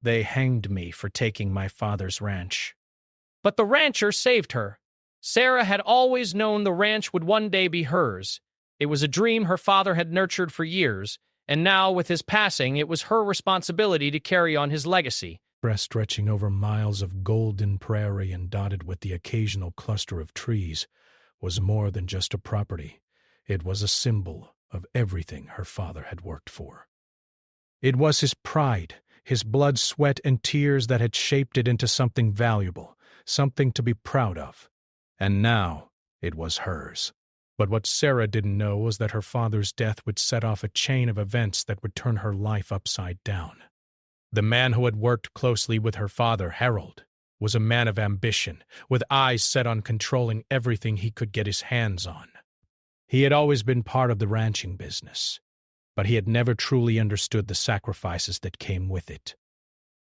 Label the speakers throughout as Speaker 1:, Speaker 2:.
Speaker 1: They hanged me for taking my father's ranch. But the rancher saved her. Sarah had always known the ranch would one day be hers. It was a dream her father had nurtured for years, and now, with his passing, it was her responsibility to carry on his legacy.
Speaker 2: Breast stretching over miles of golden prairie and dotted with the occasional cluster of trees, was more than just a property. It was a symbol of everything her father had worked for. It was his pride, his blood, sweat, and tears that had shaped it into something valuable, something to be proud of. And now it was hers. But what Sarah didn't know was that her father's death would set off a chain of events that would turn her life upside down. The man who had worked closely with her father, Harold, was a man of ambition, with eyes set on controlling everything he could get his hands on. He had always been part of the ranching business, but he had never truly understood the sacrifices that came with it.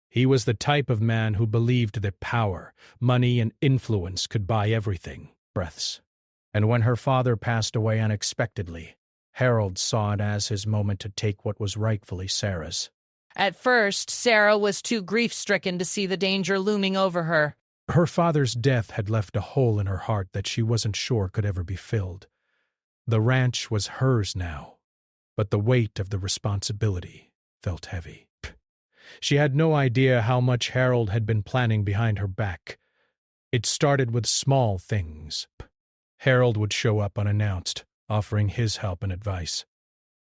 Speaker 2: He was the type of man who believed that power, money, and influence could buy everything, breaths. And when her father passed away unexpectedly, Harold saw it as his moment to take what was rightfully Sarah's.
Speaker 3: At first, Sarah was too grief-stricken to see the danger looming over her.
Speaker 2: Her father's death had left a hole in her heart that she wasn't sure could ever be filled. The ranch was hers now, but the weight of the responsibility felt heavy. She had no idea how much Harold had been planning behind her back. It started with small things. Harold would show up unannounced, offering his help and advice.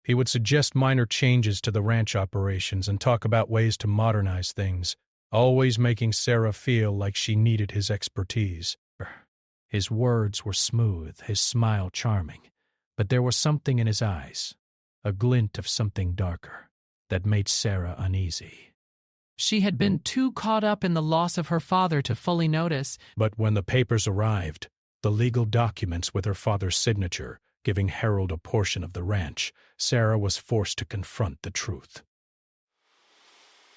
Speaker 2: He would suggest minor changes to the ranch operations and talk about ways to modernize things, always making Sarah feel like she needed his expertise. His words were smooth, his smile charming, but there was something in his eyes, a glint of something darker, that made Sarah uneasy.
Speaker 3: She had been too caught up in the loss of her father to fully notice.
Speaker 2: But when the papers arrived, the legal documents with her father's signature, giving Harold a portion of the ranch, Sarah was forced to confront the truth.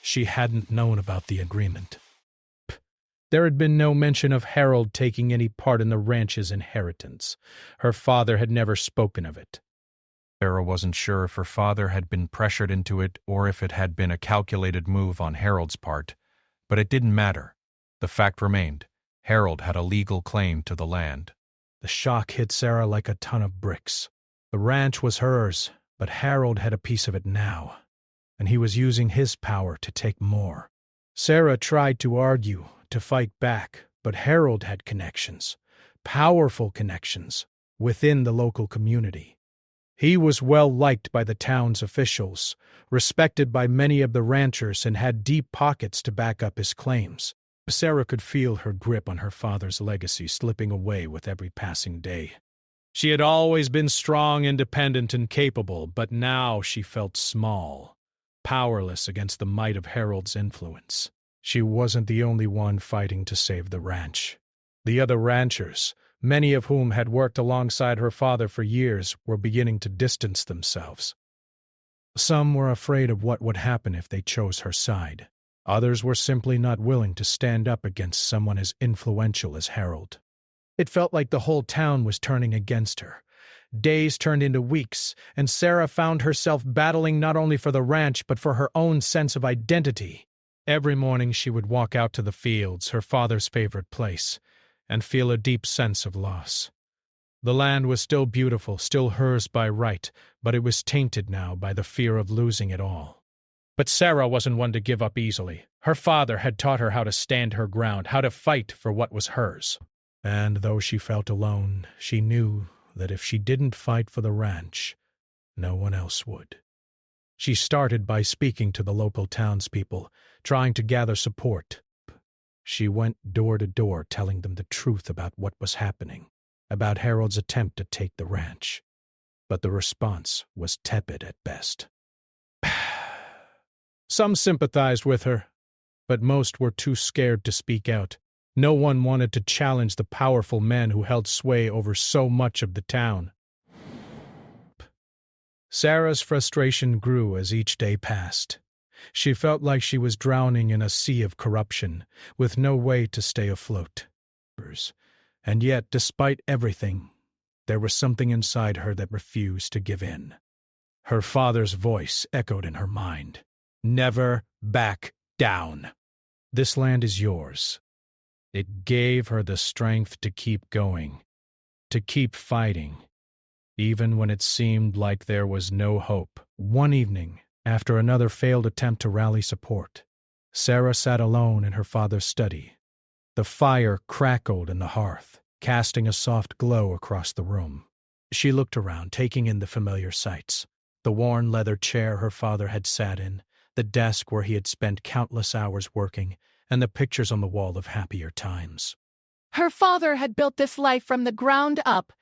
Speaker 2: She hadn't known about the agreement. There had been no mention of Harold taking any part in the ranch's inheritance. Her father had never spoken of it.
Speaker 4: Sarah wasn't sure if her father had been pressured into it or if it had been a calculated move on Harold's part, but it didn't matter. The fact remained. Harold had a legal claim to the land.
Speaker 2: The shock hit Sarah like a ton of bricks. The ranch was hers, but Harold had a piece of it now, and he was using his power to take more. Sarah tried to argue, to fight back, but Harold had connections, powerful connections, within the local community. He was well liked by the town's officials, respected by many of the ranchers, and had deep pockets to back up his claims. Sarah could feel her grip on her father's legacy slipping away with every passing day. She had always been strong, independent, and capable, but now she felt small, powerless against the might of Harold's influence. She wasn't the only one fighting to save the ranch. The other ranchers, many of whom had worked alongside her father for years, were beginning to distance themselves. Some were afraid of what would happen if they chose her side. Others were simply not willing to stand up against someone as influential as Harold. It felt like the whole town was turning against her. Days turned into weeks, and Sarah found herself battling not only for the ranch but for her own sense of identity. Every morning she would walk out to the fields, her father's favorite place, and feel a deep sense of loss. The land was still beautiful, still hers by right, but it was tainted now by the fear of losing it all. But Sarah wasn't one to give up easily. Her father had taught her how to stand her ground, how to fight for what was hers. And though she felt alone, she knew that if she didn't fight for the ranch, no one else would. She started by speaking to the local townspeople, trying to gather support. She went door to door telling them the truth about what was happening, about Harold's attempt to take the ranch. But the response was tepid at best. Some sympathized with her, but most were too scared to speak out. No one wanted to challenge the powerful men who held sway over so much of the town. Sarah's frustration grew as each day passed. She felt like she was drowning in a sea of corruption, with no way to stay afloat. And yet, despite everything, there was something inside her that refused to give in. Her father's voice echoed in her mind. Never back down. This land is yours. It gave her the strength to keep going, to keep fighting, even when it seemed like there was no hope. One evening, after another failed attempt to rally support, Sarah sat alone in her father's study. The fire crackled in the hearth, casting a soft glow across the room. She looked around, taking in the familiar sights. The worn leather chair her father had sat in, the desk where he had spent countless hours working, and the pictures on the wall of happier times.
Speaker 3: Her father had built this life from the ground up.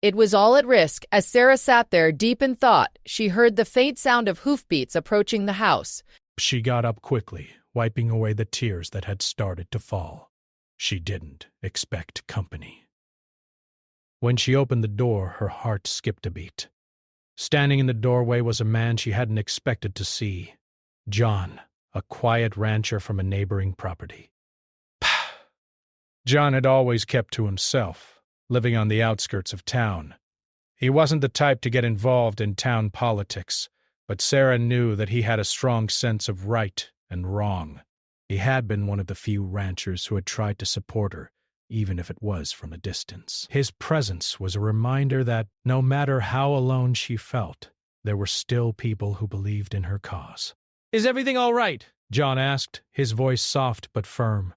Speaker 3: It was all at risk. As Sarah sat there, deep in thought, she heard the faint sound of hoofbeats approaching the house.
Speaker 2: She got up quickly, wiping away the tears that had started to fall. She didn't expect company. When she opened the door, her heart skipped a beat. Standing in the doorway was a man she hadn't expected to see. John, a quiet rancher from a neighboring property. John had always kept to himself, living on the outskirts of town. He wasn't the type to get involved in town politics, but Sarah knew that he had a strong sense of right and wrong. He had been one of the few ranchers who had tried to support her, even if it was from a distance. His presence was a reminder that, no matter how alone she felt, there were still people who believed in her cause.
Speaker 1: Is everything all right?
Speaker 2: John asked, his voice soft but firm.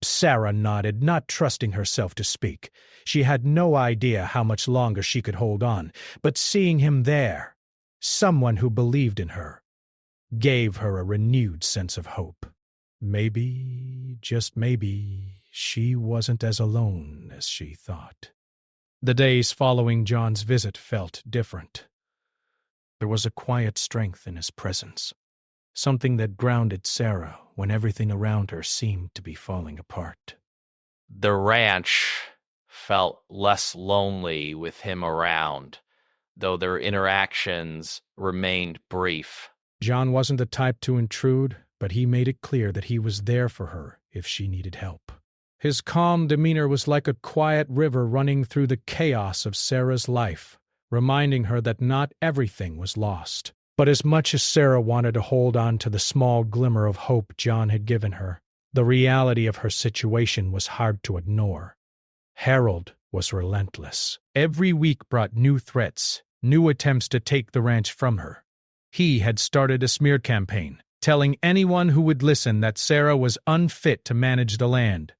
Speaker 2: Sarah nodded, not trusting herself to speak. She had no idea how much longer she could hold on, but seeing him there, someone who believed in her, gave her a renewed sense of hope. Maybe, just maybe, she wasn't as alone as she thought. The days following John's visit felt different. There was a quiet strength in his presence, something that grounded Sarah when everything around her seemed to be falling apart.
Speaker 5: The ranch felt less lonely with him around, though their interactions remained brief.
Speaker 2: John wasn't the type to intrude, but he made it clear that he was there for her if she needed help. His calm demeanor was like a quiet river running through the chaos of Sarah's life, reminding her that not everything was lost. But as much as Sarah wanted to hold on to the small glimmer of hope John had given her, the reality of her situation was hard to ignore. Harold was relentless. Every week brought new threats, new attempts to take the ranch from her. He had started a smear campaign, telling anyone who would listen that Sarah was unfit to manage the land.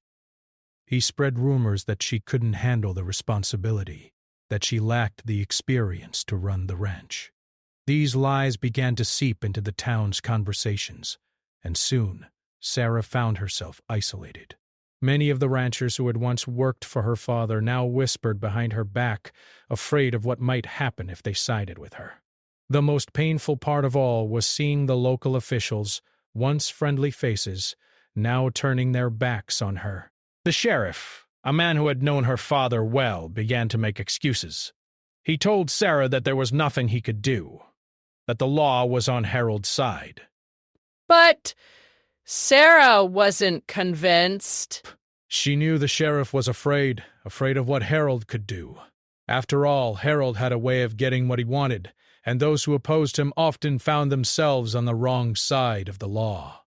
Speaker 2: He spread rumors that she couldn't handle the responsibility, that she lacked the experience to run the ranch. These lies began to seep into the town's conversations, and soon Sarah found herself isolated. Many of the ranchers who had once worked for her father now whispered behind her back, afraid of what might happen if they sided with her. The most painful part of all was seeing the local officials, once friendly faces, now turning their backs on her. The sheriff, a man who had known her father well, began to make excuses. He told Sarah that there was nothing he could do, that the law was on Harold's side.
Speaker 3: But Sarah wasn't convinced.
Speaker 2: She knew the sheriff was afraid of what Harold could do. After all, Harold had a way of getting what he wanted, and those who opposed him often found themselves on the wrong side of the law.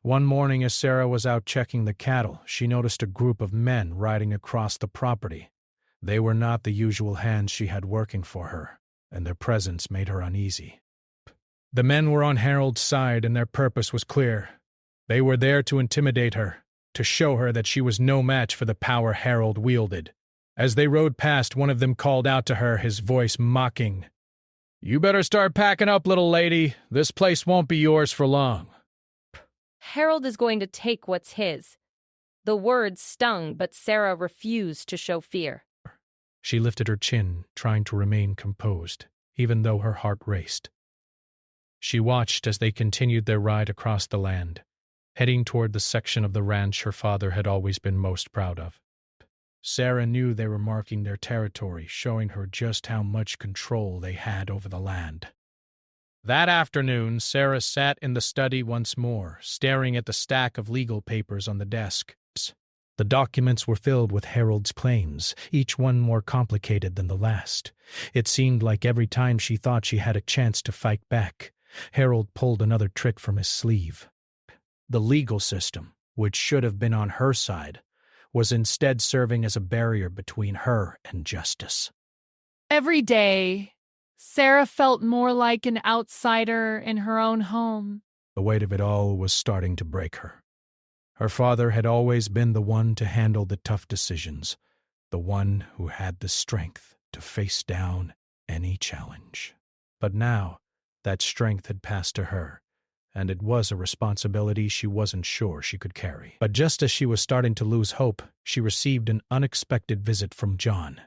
Speaker 2: One morning as Sarah was out checking the cattle, she noticed a group of men riding across the property. They were not the usual hands she had working for her, and their presence made her uneasy. The men were on Harold's side, and their purpose was clear. They were there to intimidate her, to show her that she was no match for the power Harold wielded. As they rode past, one of them called out to her, his voice mocking, "You better start packing up, little lady. This place won't be yours for long."
Speaker 6: Harold is going to take what's his. The words stung, but Sarah refused to show fear.
Speaker 2: She lifted her chin, trying to remain composed, even though her heart raced. She watched as they continued their ride across the land, heading toward the section of the ranch her father had always been most proud of. Sarah knew they were marking their territory, showing her just how much control they had over the land. That afternoon, Sarah sat in the study once more, staring at the stack of legal papers on the desk. The documents were filled with Harold's claims, each one more complicated than the last. It seemed like every time she thought she had a chance to fight back, Harold pulled another trick from his sleeve. The legal system, which should have been on her side, was instead serving as a barrier between her and justice.
Speaker 7: Every day, Sarah felt more like an outsider in her own home.
Speaker 2: The weight of it all was starting to break her. Her father had always been the one to handle the tough decisions, the one who had the strength to face down any challenge. But now, that strength had passed to her, and it was a responsibility she wasn't sure she could carry. But just as she was starting to lose hope, she received an unexpected visit from John.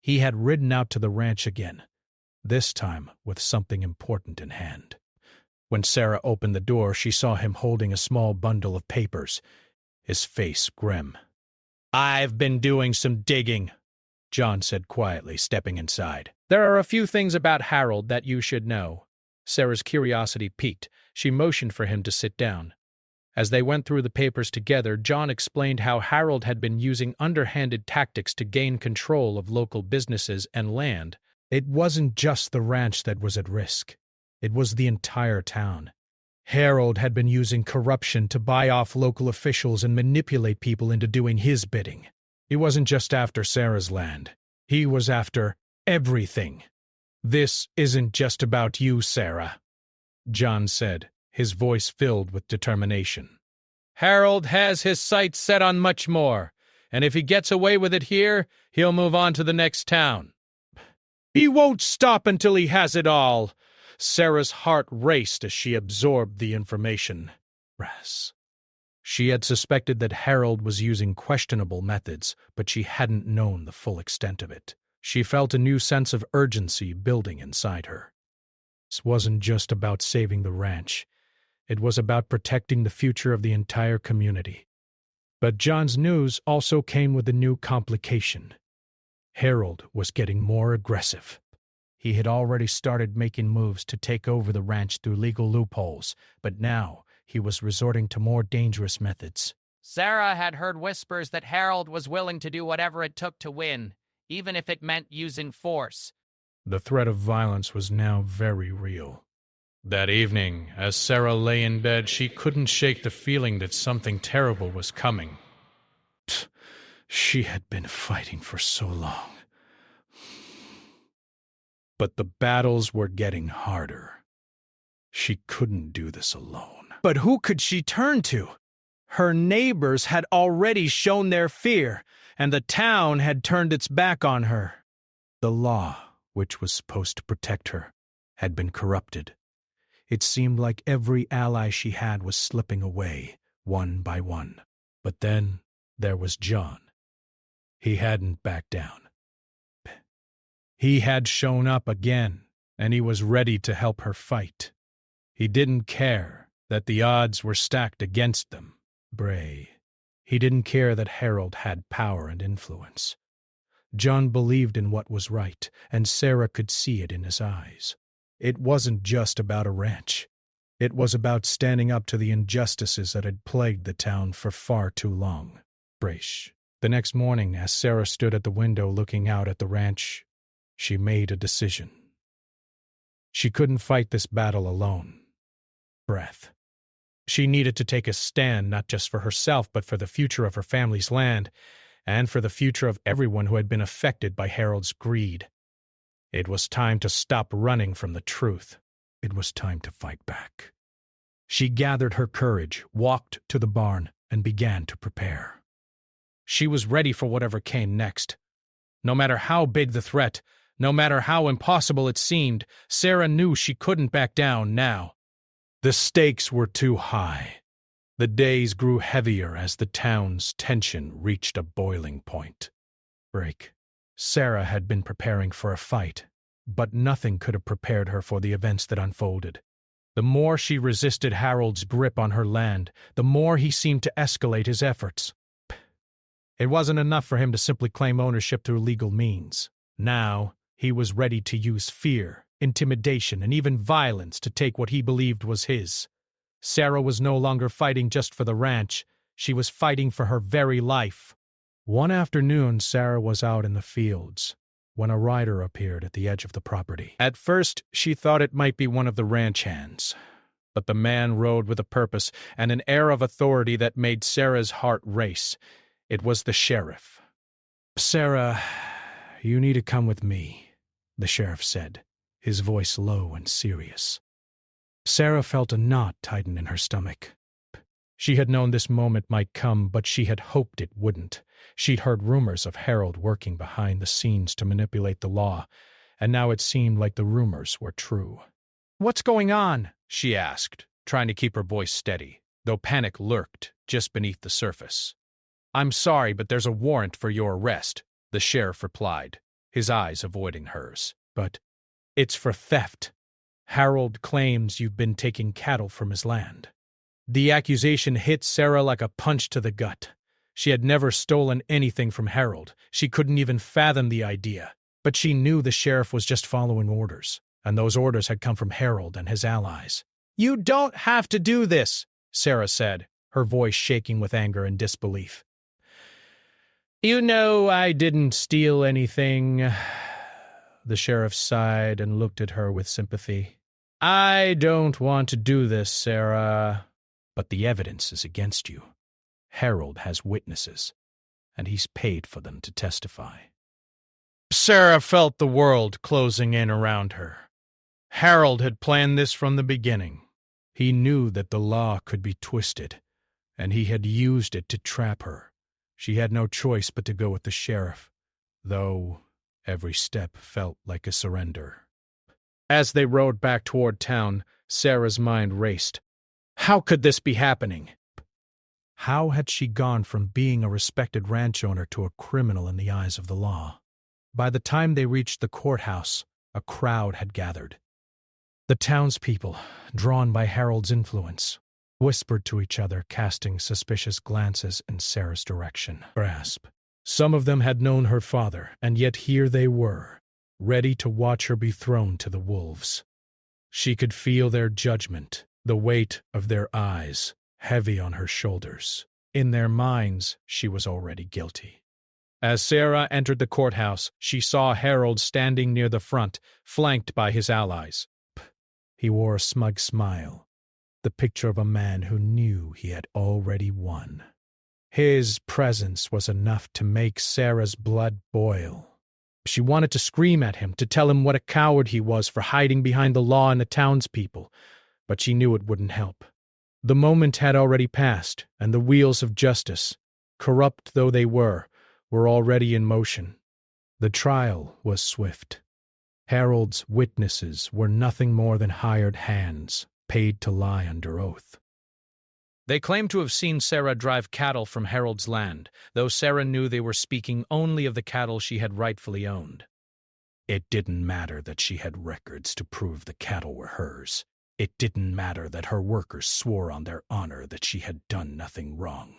Speaker 2: He had ridden out to the ranch again, this time with something important in hand. When Sarah opened the door, she saw him holding a small bundle of papers, his face grim.
Speaker 1: "I've been doing some digging," John said quietly, stepping inside. "There are a few things about Harold that you should know." Sarah's curiosity piqued. She motioned for him to sit down. As they went through the papers together, John explained how Harold had been using underhanded tactics to gain control of local businesses and land.
Speaker 2: It wasn't just the ranch that was at risk. It was the entire town. Harold had been using corruption to buy off local officials and manipulate people into doing his bidding. He wasn't just after Sarah's land. He was after everything. "This isn't just about you, Sarah," John said, his voice filled with determination.
Speaker 1: "Harold has his sights set on much more, and if he gets away with it here, he'll move on to the next town. He won't stop until he has it all." Sarah's heart raced as she absorbed the information.
Speaker 2: She had suspected that Harold was using questionable methods, but she hadn't known the full extent of it. She felt a new sense of urgency building inside her. This wasn't just about saving the ranch. It was about protecting the future of the entire community. But John's news also came with a new complication. Harold was getting more aggressive. He had already started making moves to take over the ranch through legal loopholes, but now he was resorting to more dangerous methods.
Speaker 8: Sarah had heard whispers that Harold was willing to do whatever it took to win, even if it meant using force.
Speaker 2: The threat of violence was now very real.
Speaker 4: That evening, as Sarah lay in bed, she couldn't shake the feeling that something terrible was coming.
Speaker 2: She had been fighting for so long. But the battles were getting harder. She couldn't do this alone.
Speaker 1: But who could she turn to? Her neighbors had already shown their fear, and the town had turned its back on her.
Speaker 2: The law, which was supposed to protect her, had been corrupted. It seemed like every ally she had was slipping away, one by one. But then there was John. He hadn't backed down. He had shown up again, and he was ready to help her fight. He didn't care that the odds were stacked against them. He didn't care that Harold had power and influence. John believed in what was right, and Sarah could see it in his eyes. It wasn't just about a ranch. It was about standing up to the injustices that had plagued the town for far too long. The next morning, as Sarah stood at the window looking out at the ranch, she made a decision. She couldn't fight this battle alone. She needed to take a stand not just for herself but for the future of her family's land and for the future of everyone who had been affected by Harold's greed. It was time to stop running from the truth. It was time to fight back. She gathered her courage, walked to the barn, and began to prepare. She was ready for whatever came next. No matter how big the threat, no matter how impossible it seemed, Sarah knew she couldn't back down now. The stakes were too high. The days grew heavier as the town's tension reached a boiling point. Sarah had been preparing for a fight, but nothing could have prepared her for the events that unfolded. The more she resisted Harold's grip on her land, the more he seemed to escalate his efforts. It wasn't enough for him to simply claim ownership through legal means. Now, he was ready to use fear, intimidation, and even violence to take what he believed was his. Sarah was no longer fighting just for the ranch. She was fighting for her very life. One afternoon, Sarah was out in the fields when a rider appeared at the edge of the property. At first, she thought it might be one of the ranch hands, but the man rode with a purpose and an air of authority that made Sarah's heart race. It was the sheriff. "Sarah, you need to come with me," the sheriff said, his voice low and serious. Sarah felt a knot tighten in her stomach. She had known this moment might come, but she had hoped it wouldn't. She'd heard rumors of Harold working behind the scenes to manipulate the law, and now it seemed like the rumors were true. "What's going on?" she asked, trying to keep her voice steady, though panic lurked just beneath the surface. "I'm sorry, but there's a warrant for your arrest," the sheriff replied, his eyes avoiding hers. "But it's for theft. Harold claims you've been taking cattle from his land." The accusation hit Sarah like a punch to the gut. She had never stolen anything from Harold. She couldn't even fathom the idea. But she knew the sheriff was just following orders, and those orders had come from Harold and his allies. "You don't have to do this," Sarah said, her voice shaking with anger and disbelief. "You know I didn't steal anything." The sheriff sighed and looked at her with sympathy. "I don't want to do this, Sarah. But the evidence is against you. Harold has witnesses, and he's paid for them to testify." Sarah felt the world closing in around her. Harold had planned this from the beginning. He knew that the law could be twisted, and he had used it to trap her. She had no choice but to go with the sheriff, though every step felt like a surrender. As they rode back toward town, Sarah's mind raced. How could this be happening? How had she gone from being a respected ranch owner to a criminal in the eyes of the law? By the time they reached the courthouse, a crowd had gathered. The townspeople, drawn by Harold's influence, whispered to each other, casting suspicious glances in Sarah's direction. Grasp. Some of them had known her father, and yet here they were, ready to watch her be thrown to the wolves. She could feel their judgment, the weight of their eyes, heavy on her shoulders. In their minds, she was already guilty. As Sarah entered the courthouse, she saw Harold standing near the front, flanked by his allies. He wore a smug smile, the picture of a man who knew he had already won. His presence was enough to make Sarah's blood boil. She wanted to scream at him, to tell him what a coward he was for hiding behind the law and the townspeople, but she knew it wouldn't help. The moment had already passed, and the wheels of justice, corrupt though they were already in motion. The trial was swift. Harold's witnesses were nothing more than hired hands, paid to lie under oath. They claimed to have seen Sarah drive cattle from Harold's land, though Sarah knew they were speaking only of the cattle she had rightfully owned. It didn't matter that she had records to prove the cattle were hers. It didn't matter that her workers swore on their honor that she had done nothing wrong.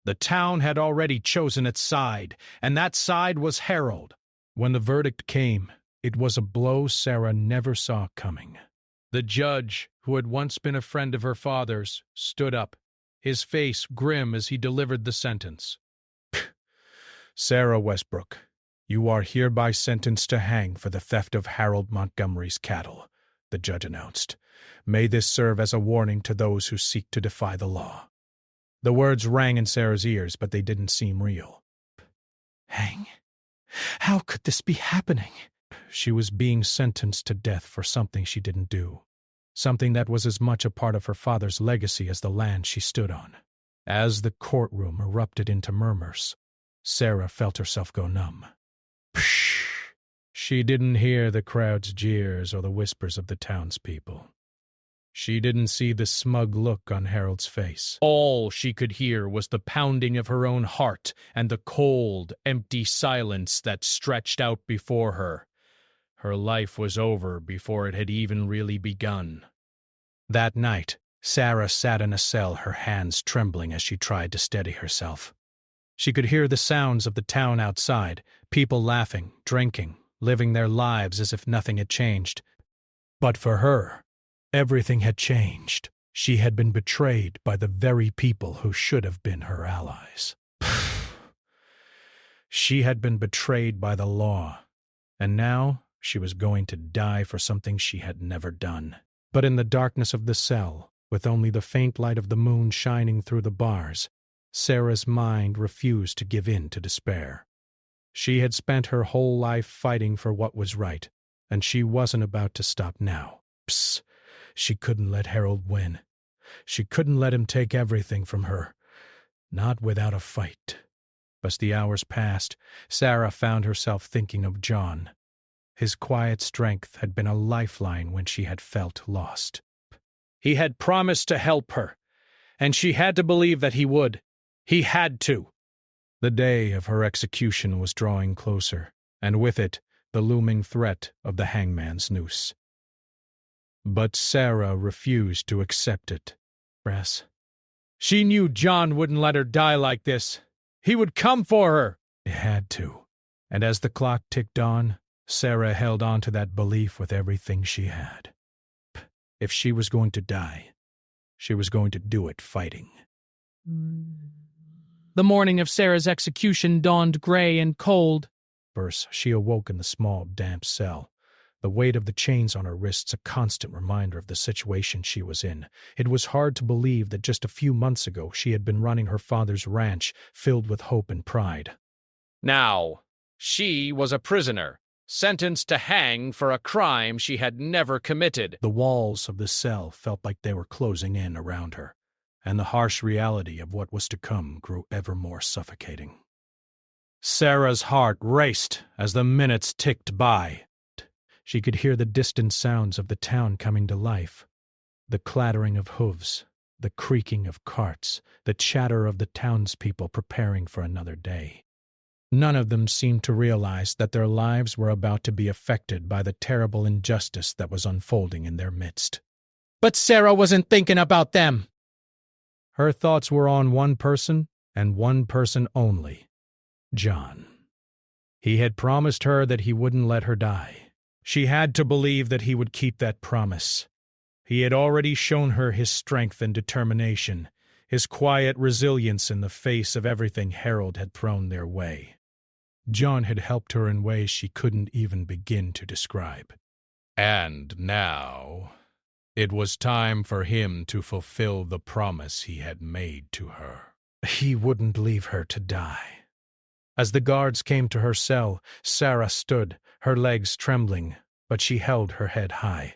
Speaker 2: The town had already chosen its side, and that side was Harold. When the verdict came, it was a blow Sarah never saw coming. The judge, who had once been a friend of her father's, stood up, his face grim as he delivered the sentence. "Sarah Westbrook, you are hereby sentenced to hang for the theft of Harold Montgomery's cattle," the judge announced. "May this serve as a warning to those who seek to defy the law." The words rang in Sarah's ears, but they didn't seem real. Hang? How could this be happening? She was being sentenced to death for something she didn't do, something that was as much a part of her father's legacy as the land she stood on. As the courtroom erupted into murmurs, Sarah felt herself go numb. Psh! She didn't hear the crowd's jeers or the whispers of the townspeople. She didn't see the smug look on Harold's face. All she could hear was the pounding of her own heart and the cold, empty silence that stretched out before her. Her life was over before it had even really begun. That night, Sarah sat in a cell, her hands trembling as she tried to steady herself. She could hear the sounds of the town outside, people laughing, drinking, living their lives as if nothing had changed. But for her, everything had changed. She had been betrayed by the very people who should have been her allies. She had been betrayed by the law, and now she was going to die for something she had never done. But in the darkness of the cell, with only the faint light of the moon shining through the bars, Sarah's mind refused to give in to despair. She had spent her whole life fighting for what was right, and she wasn't about to stop now. Psst! She couldn't let Harold win. She couldn't let him take everything from her. Not without a fight. As the hours passed, Sarah found herself thinking of John. His quiet strength had been a lifeline when she had felt lost. He had promised to help her, and she had to believe that he would. He had to. The day of her execution was drawing closer, and with it, the looming threat of the hangman's noose. But Sarah refused to accept it. She knew John wouldn't let her die like this. He would come for her. He had to. And as the clock ticked on, Sarah held on to that belief with everything she had. If she was going to die, she was going to do it fighting.
Speaker 1: The morning of Sarah's execution dawned gray and cold.
Speaker 2: First, she awoke in the small, damp cell. The weight of the chains on her wrists a constant reminder of the situation she was in. It was hard to believe that just a few months ago she had been running her father's ranch, filled with hope and pride.
Speaker 1: Now, she was a prisoner, sentenced to hang for a crime she had never committed.
Speaker 2: The walls of the cell felt like they were closing in around her, and the harsh reality of what was to come grew ever more suffocating. Sarah's heart raced as the minutes ticked by. She could hear the distant sounds of the town coming to life. The clattering of hooves, the creaking of carts, the chatter of the townspeople preparing for another day. None of them seemed to realize that their lives were about to be affected by the terrible injustice that was unfolding in their midst.
Speaker 1: But Sarah wasn't thinking about them.
Speaker 2: Her thoughts were on one person, and one person only, John. He had promised her that he wouldn't let her die. She had to believe that he would keep that promise. He had already shown her his strength and determination, his quiet resilience in the face of everything Harold had thrown their way. John had helped her in ways she couldn't even begin to describe. And now, it was time for him to fulfill the promise he had made to her. He wouldn't leave her to die. As the guards came to her cell, Sarah stood, her legs trembling, but she held her head high.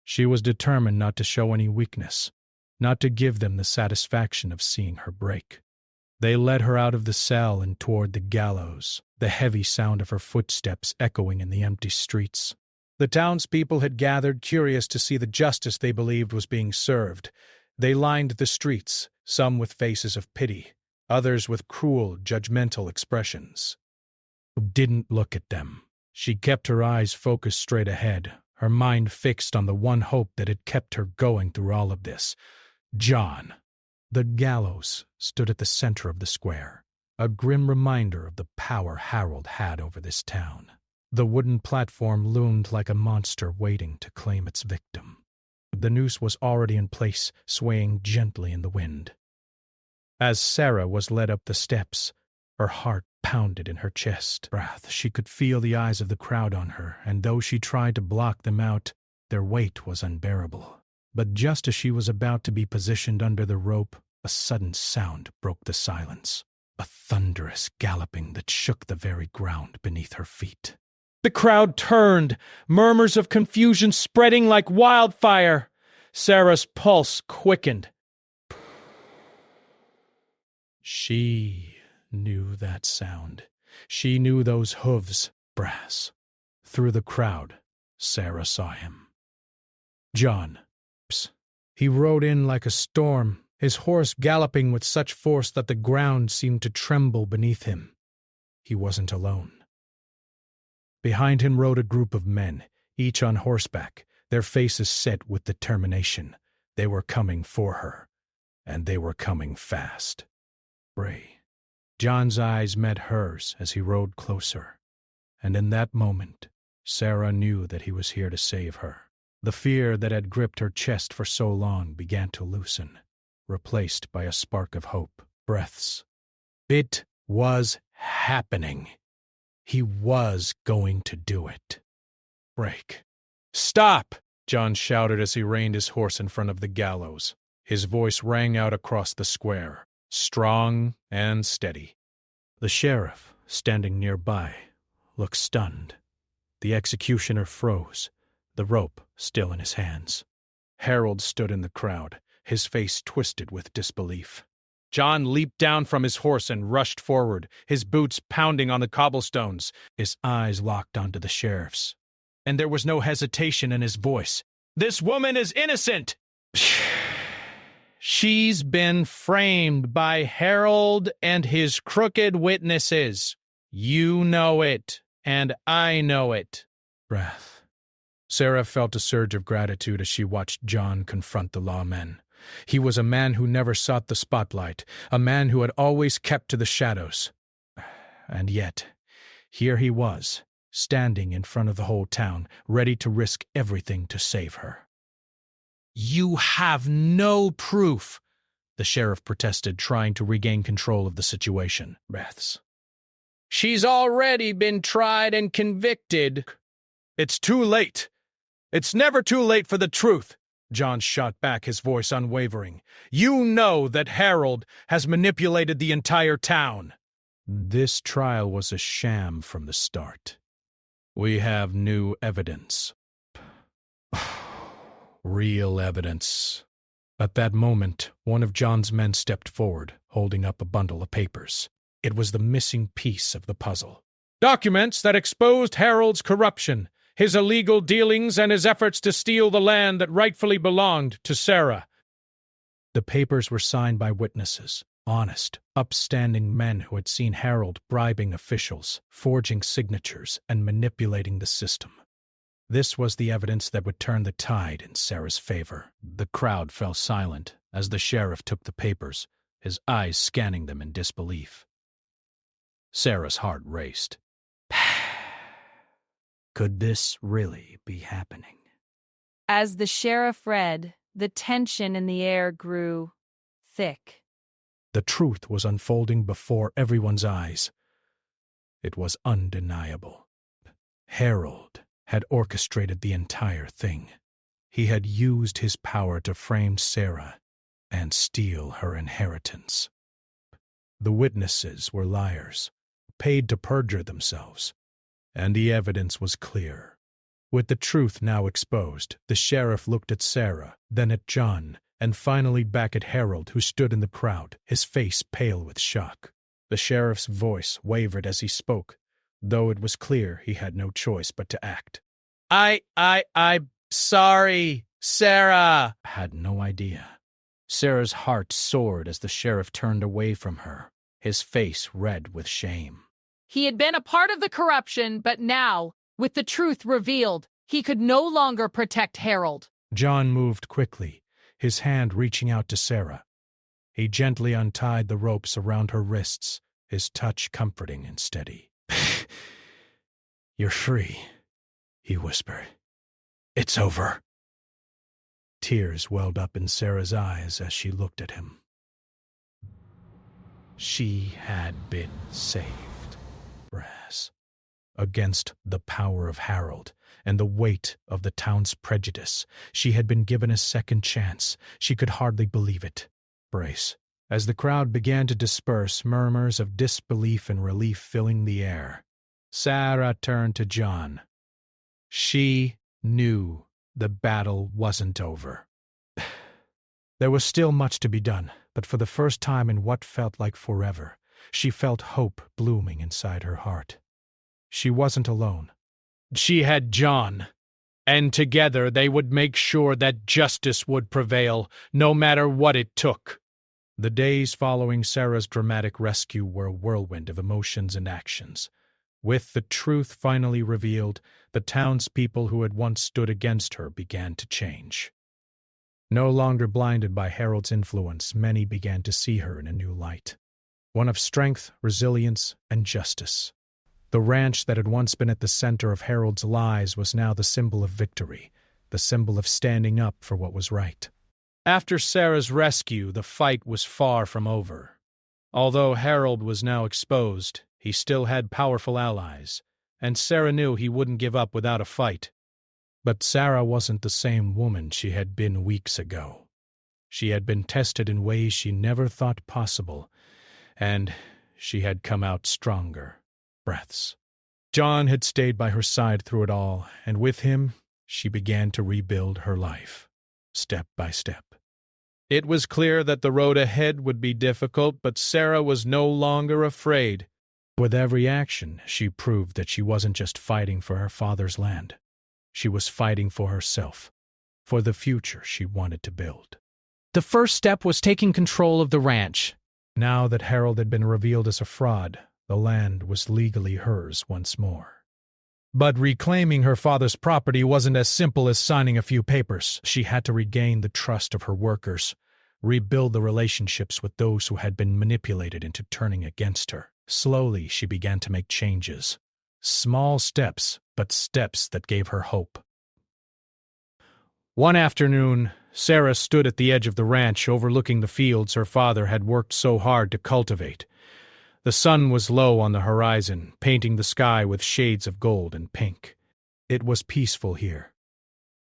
Speaker 2: She was determined not to show any weakness, not to give them the satisfaction of seeing her break. They led her out of the cell and toward the gallows, the heavy sound of her footsteps echoing in the empty streets. The townspeople had gathered, curious to see the justice they believed was being served. They lined the streets, some with faces of pity, others with cruel, judgmental expressions. Didn't look at them. She kept her eyes focused straight ahead, her mind fixed on the one hope that had kept her going through all of this. John. The gallows stood at the center of the square, a grim reminder of the power Harold had over this town. The wooden platform loomed like a monster waiting to claim its victim. The noose was already in place, swaying gently in the wind. As Sarah was led up the steps, her heart pounded in her chest. She could feel the eyes of the crowd on her, and though she tried to block them out, their weight was unbearable. But just as she was about to be positioned under the rope, a sudden sound broke the silence. A thunderous galloping that shook the very ground beneath her feet.
Speaker 1: The crowd turned, murmurs of confusion spreading like wildfire. Sarah's pulse quickened.
Speaker 2: She knew that sound. She knew those hooves, brass. Through the crowd, Sarah saw him. John. He rode in like a storm, his horse galloping with such force that the ground seemed to tremble beneath him. He wasn't alone. Behind him rode a group of men, each on horseback, their faces set with determination. They were coming for her, and they were coming fast. Bray. John's eyes met hers as he rode closer, and in that moment, Sarah knew that he was here to save her. The fear that had gripped her chest for so long began to loosen, replaced by a spark of hope. Breaths. It was happening. He was going to do it. Break. "Stop!" John shouted as he reined his horse in front of the gallows. His voice rang out across the square, strong and steady. The sheriff, standing nearby, looked stunned. The executioner froze, the rope still in his hands. Harold stood in the crowd, his face twisted with disbelief. John leaped down from his horse and rushed forward, his boots pounding on the cobblestones. His eyes locked onto the sheriff's, and there was no hesitation in his voice. "This woman is innocent! She's been framed by Harold and his crooked witnesses. You know it, and I know it." Breath. Sarah felt a surge of gratitude as she watched John confront the lawmen. He was a man who never sought the spotlight, a man who had always kept to the shadows. And yet, here he was, standing in front of the whole town, ready to risk everything to save her. "You have no proof," the sheriff protested, trying to regain control of the situation. Breaths. "She's already been tried and convicted." "It's too late. It's never too late for the truth," John shot back, his voice unwavering. "You know that Harold has manipulated the entire town." "This trial was a sham from the start. We have new evidence." Real evidence. At that moment, one of John's men stepped forward, holding up a bundle of papers. It was the missing piece of the puzzle. "Documents that exposed Harold's corruption, his illegal dealings, and his efforts to steal the land that rightfully belonged to Sarah." The papers were signed by witnesses, honest, upstanding men who had seen Harold bribing officials, forging signatures, and manipulating the system. This was the evidence that would turn the tide in Sarah's favor. The crowd fell silent as the sheriff took the papers, his eyes scanning them in disbelief. Sarah's heart raced. Could this really be happening?
Speaker 6: As the sheriff read, the tension in the air grew thick.
Speaker 2: The truth was unfolding before everyone's eyes. It was undeniable. Harold had orchestrated the entire thing. He had used his power to frame Sarah and steal her inheritance. The witnesses were liars, paid to perjure themselves, and the evidence was clear. With the truth now exposed, the sheriff looked at Sarah, then at John, and finally back at Harold, who stood in the crowd, his face pale with shock. The sheriff's voice wavered as he spoke, though it was clear he had no choice but to act. I'm sorry, Sarah." Had no idea. Sarah's heart soared as the sheriff turned away from her, his face red with shame.
Speaker 7: He had been a part of the corruption, but now, with the truth revealed, he could no longer protect Harold.
Speaker 2: John moved quickly, his hand reaching out to Sarah. He gently untied the ropes around her wrists, his touch comforting and steady. "You're free," he whispered. "It's over." Tears welled up in Sarah's eyes as she looked at him. She had been saved. Brass. Against the power of Harold and the weight of the town's prejudice, she had been given a second chance. She could hardly believe it. Brace. As the crowd began to disperse, murmurs of disbelief and relief filling the air, Sarah turned to John. She knew the battle wasn't over. There was still much to be done, but for the first time in what felt like forever, she felt hope blooming inside her heart. She wasn't alone. She had John, and together they would make sure that justice would prevail, no matter what it took. The days following Sarah's dramatic rescue were a whirlwind of emotions and actions. With the truth finally revealed, the townspeople who had once stood against her began to change. No longer blinded by Harold's influence, many began to see her in a new light. One of strength, resilience, and justice. The ranch that had once been at the center of Harold's lies was now the symbol of victory, the symbol of standing up for what was right. After Sarah's rescue, the fight was far from over. Although Harold was now exposed, he still had powerful allies, and Sarah knew he wouldn't give up without a fight. But Sarah wasn't the same woman she had been weeks ago. She had been tested in ways she never thought possible, and she had come out stronger. Breaths. John had stayed by her side through it all, and with him, she began to rebuild her life, step by step. It was clear that the road ahead would be difficult, but Sarah was no longer afraid. With every action, she proved that she wasn't just fighting for her father's land. She was fighting for herself, for the future she wanted to build.
Speaker 1: The first step was taking control of the ranch.
Speaker 2: Now that Harold had been revealed as a fraud, the land was legally hers once more. But reclaiming her father's property wasn't as simple as signing a few papers. She had to regain the trust of her workers, rebuild the relationships with those who had been manipulated into turning against her. Slowly, she began to make changes. Small steps, but steps that gave her hope. One afternoon, Sarah stood at the edge of the ranch overlooking the fields her father had worked so hard to cultivate. The sun was low on the horizon, painting the sky with shades of gold and pink. It was peaceful here.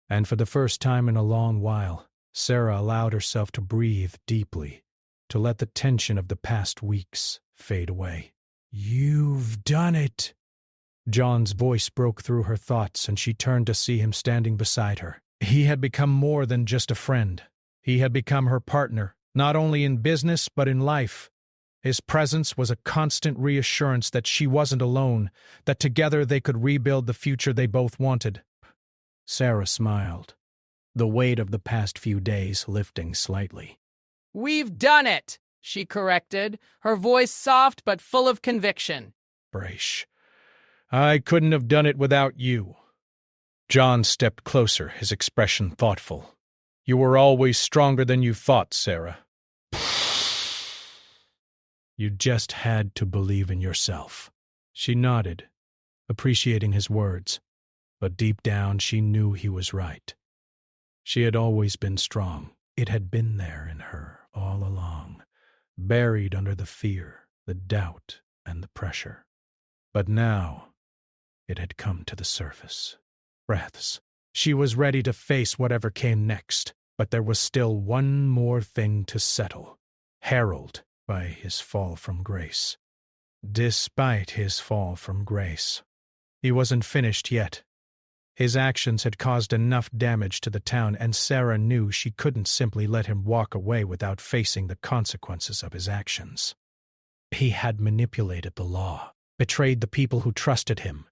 Speaker 2: And for the first time in a long while, Sarah allowed herself to breathe deeply, to let the tension of the past weeks fade away. "You've done it!" John's voice broke through her thoughts, and she turned to see him standing beside her. He had become more than just a friend. He had become her partner, not only in business but in life. His presence was a constant reassurance that she wasn't alone, that together they could rebuild the future they both wanted. Sarah smiled, the weight of the past few days lifting slightly.
Speaker 8: "We've done it," she corrected, her voice soft but full of conviction.
Speaker 2: "Brash, I couldn't have done it without you." John stepped closer, his expression thoughtful. "You were always stronger than you thought, Sarah. You just had to believe in yourself." She nodded, appreciating his words, but deep down she knew he was right. She had always been strong. It had been there in her all along, buried under the fear, the doubt, and the pressure. But now it had come to the surface. Breaths. She was ready to face whatever came next, but there was still one more thing to settle. Harold, by his fall from grace. Despite his fall from grace, he wasn't finished yet. His actions had caused enough damage to the town, and Sarah knew she couldn't simply let him walk away without facing the consequences of his actions. He had manipulated the law, betrayed the people who trusted him,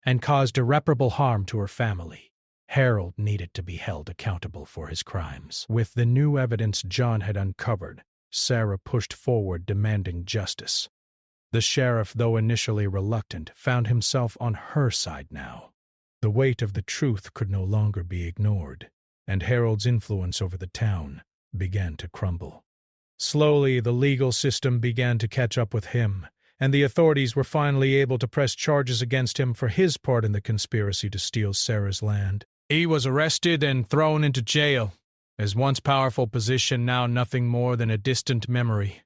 Speaker 2: and caused irreparable harm to her family. Harold needed to be held accountable for his crimes. With the new evidence John had uncovered, Sarah pushed forward demanding justice. The sheriff, though initially reluctant, found himself on her side now. The weight of the truth could no longer be ignored, and Harold's influence over the town began to crumble. Slowly, the legal system began to catch up with him, and the authorities were finally able to press charges against him for his part in the conspiracy to steal Sarah's land. He was arrested and thrown into jail, his once powerful position now nothing more than a distant memory.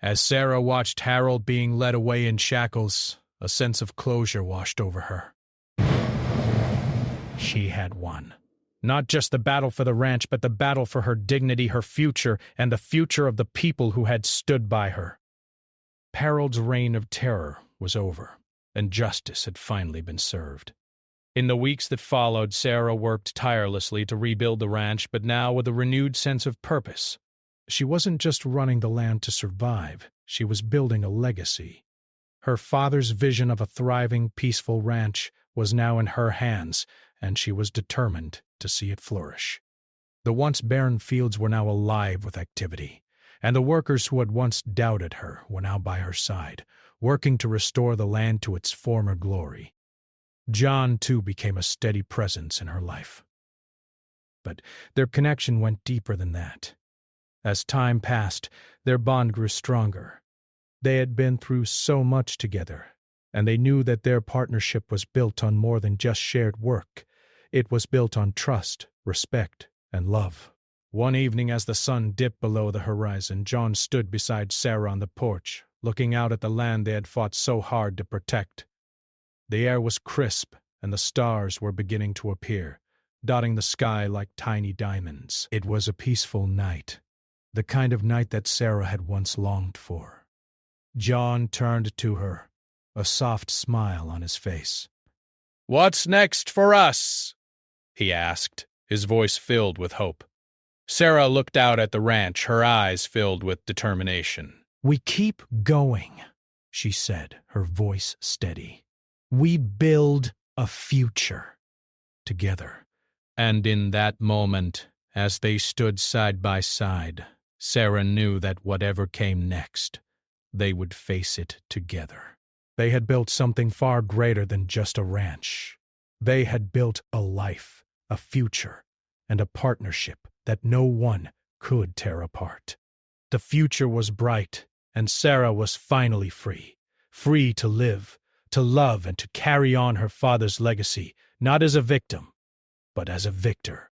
Speaker 2: As Sarah watched Harold being led away in shackles, a sense of closure washed over her. She had won. Not just the battle for the ranch, but the battle for her dignity, her future, and the future of the people who had stood by her. Harold's reign of terror was over, and justice had finally been served. In the weeks that followed, Sarah worked tirelessly to rebuild the ranch, but now with a renewed sense of purpose. She wasn't just running the land to survive, she was building a legacy. Her father's vision of a thriving, peaceful ranch was now in her hands, and she was determined to see it flourish. The once barren fields were now alive with activity, and the workers who had once doubted her were now by her side, working to restore the land to its former glory. John, too, became a steady presence in her life. But their connection went deeper than that. As time passed, their bond grew stronger. They had been through so much together, and they knew that their partnership was built on more than just shared work. It was built on trust, respect, and love. One evening as the sun dipped below the horizon, John stood beside Sarah on the porch, looking out at the land they had fought so hard to protect. The air was crisp, and the stars were beginning to appear, dotting the sky like tiny diamonds. It was a peaceful night, the kind of night that Sarah had once longed for. John turned to her, a soft smile on his face.
Speaker 4: "What's next for us?" he asked, his voice filled with hope. Sarah looked out at the ranch, her eyes filled with determination.
Speaker 2: "We keep going," she said, her voice steady. "We build a future together."
Speaker 4: And in that moment, as they stood side by side, Sarah knew that whatever came next, they would face it together.
Speaker 2: They had built something far greater than just a ranch. They had built a life, a future, and a partnership that no one could tear apart. The future was bright, and Sarah was finally free. Free to live, to love, and to carry on her father's legacy, not as a victim, but as a victor.